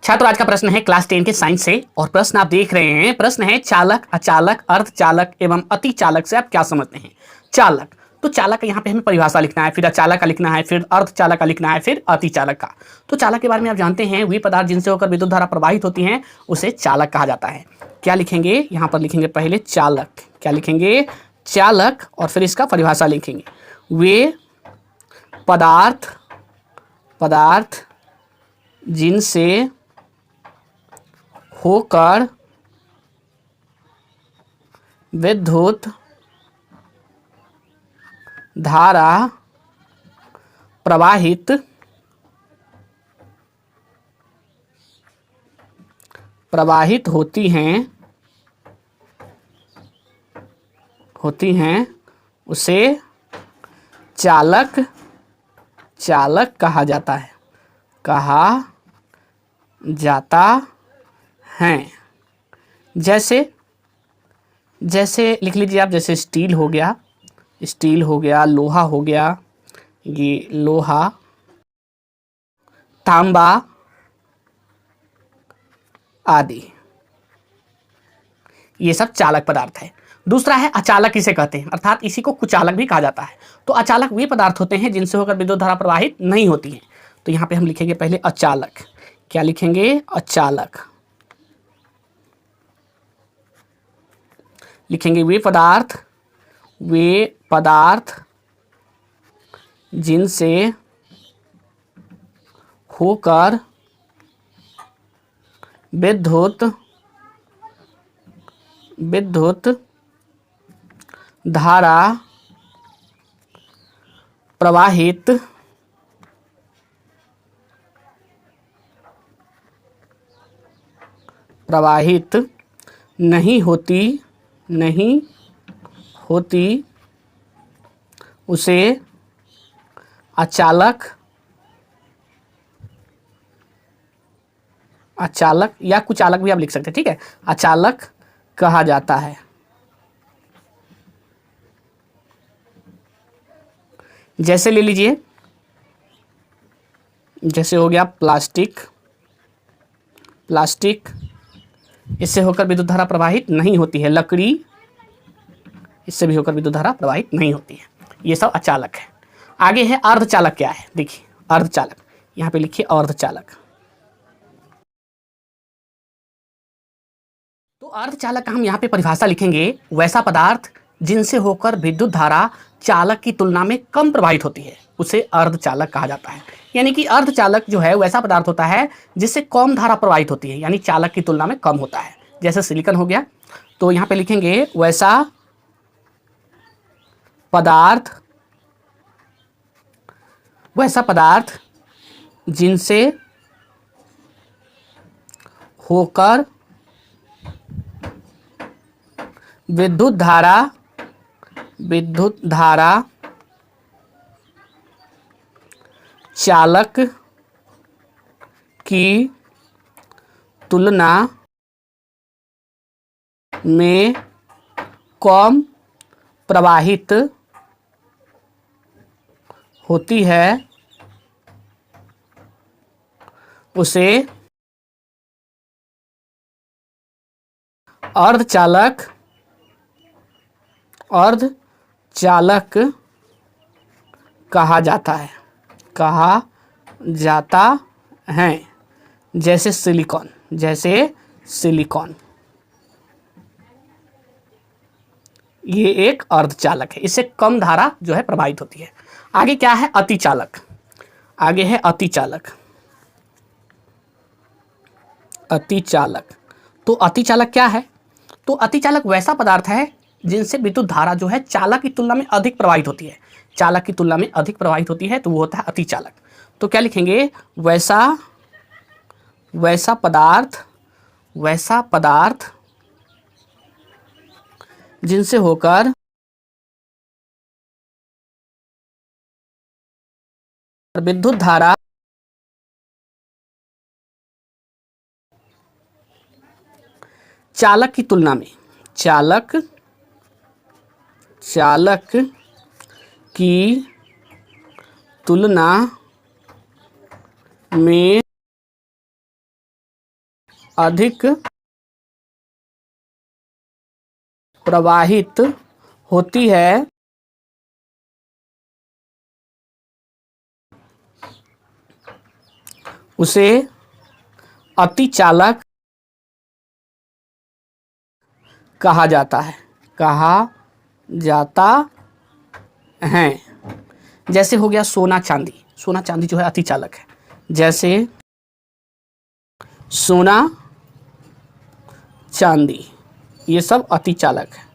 छात्र आज का प्रश्न है क्लास 10 के साइंस से और प्रश्न आप देख रहे हैं। प्रश्न है चालक, अचालक, अर्धचालक एवं अतिचालक से आप क्या समझते हैं। चालक, तो चालक का यहाँ पे हमें परिभाषा लिखना है, फिर अचालक का लिखना है, फिर अर्धचालक का लिखना है, फिर अतिचालक का। तो चालक के बारे में आप जानते हैं, वे पदार्थ जिनसे होकर विद्युत धारा प्रवाहित होती है उसे चालक कहा जाता है। क्या लिखेंगे यहाँ पर, लिखेंगे पहले चालक। क्या लिखेंगे, चालक, और फिर इसका परिभाषा लिखेंगे। वे पदार्थ जिनसे होकर विद्युत धारा प्रवाहित होती हैं उसे चालक कहा जाता है। जैसे लिख लीजिए आप, जैसे स्टील हो गया, लोहा हो गया, ये लोहा, तांबा आदि, ये सब चालक पदार्थ है। दूसरा है अचालक, इसे कहते हैं, अर्थात इसी को कुचालक भी कहा जाता है। तो अचालक वे पदार्थ होते हैं जिनसे होकर विद्युत धारा प्रवाहित नहीं होती है। तो यहाँ पे हम लिखेंगे पहले अचालक। क्या लिखेंगे, अचालक। लिखेंगे वे पदार्थ जिनसे होकर विद्युत धारा प्रवाहित नहीं होती उसे अचालक या कुचालक भी आप लिख सकते हैं, ठीक है, अचालक कहा जाता है। जैसे ले लीजिए, जैसे हो गया प्लास्टिक, इससे होकर विद्युत धारा प्रवाहित नहीं होती है। लकड़ी, इससे भी होकर विद्युत धारा प्रवाहित नहीं होती है। ये सब अचालक है। आगे है अर्धचालक। क्या है, देखिए अर्धचालक, यहाँ पे लिखिए अर्धचालक। तो अर्धचालक का हम यहाँ पे परिभाषा लिखेंगे, वैसा पदार्थ जिनसे होकर विद्युत धारा चालक की तुलना में कम प्रवाहित होती है उसे अर्धचालक कहा जाता है। यानी कि अर्धचालक जो है वैसा पदार्थ होता है जिससे कम धारा प्रवाहित होती है, यानी चालक की तुलना में कम होता है। जैसे सिलिकॉन हो गया, तो यहाँ पे लिखेंगे वैसा पदार्थ जिनसे होकर विद्युत धारा चालक की तुलना में कम प्रवाहित होती है उसे अर्धचालक कहा जाता है। जैसे सिलिकॉन, ये एक अर्धचालक है, इससे कम धारा जो है प्रवाहित होती है। आगे क्या है, अतिचालक। तो अतिचालक क्या है, तो अतिचालक वैसा पदार्थ है जिनसे विद्युत धारा जो है चालक की तुलना में अधिक प्रवाहित होती है। तो वो होता है अतिचालक। तो क्या लिखेंगे, वैसा पदार्थ जिनसे होकर विद्युत धारा चालक की तुलना में में अधिक प्रवाहित होती है उसे अतिचालक कहा जाता है, कहा जाता है। जैसे हो गया सोना चांदी, सोना चांदी जो है अतिचालक है, जैसे सोना चांदी ये सब अतिचालक है।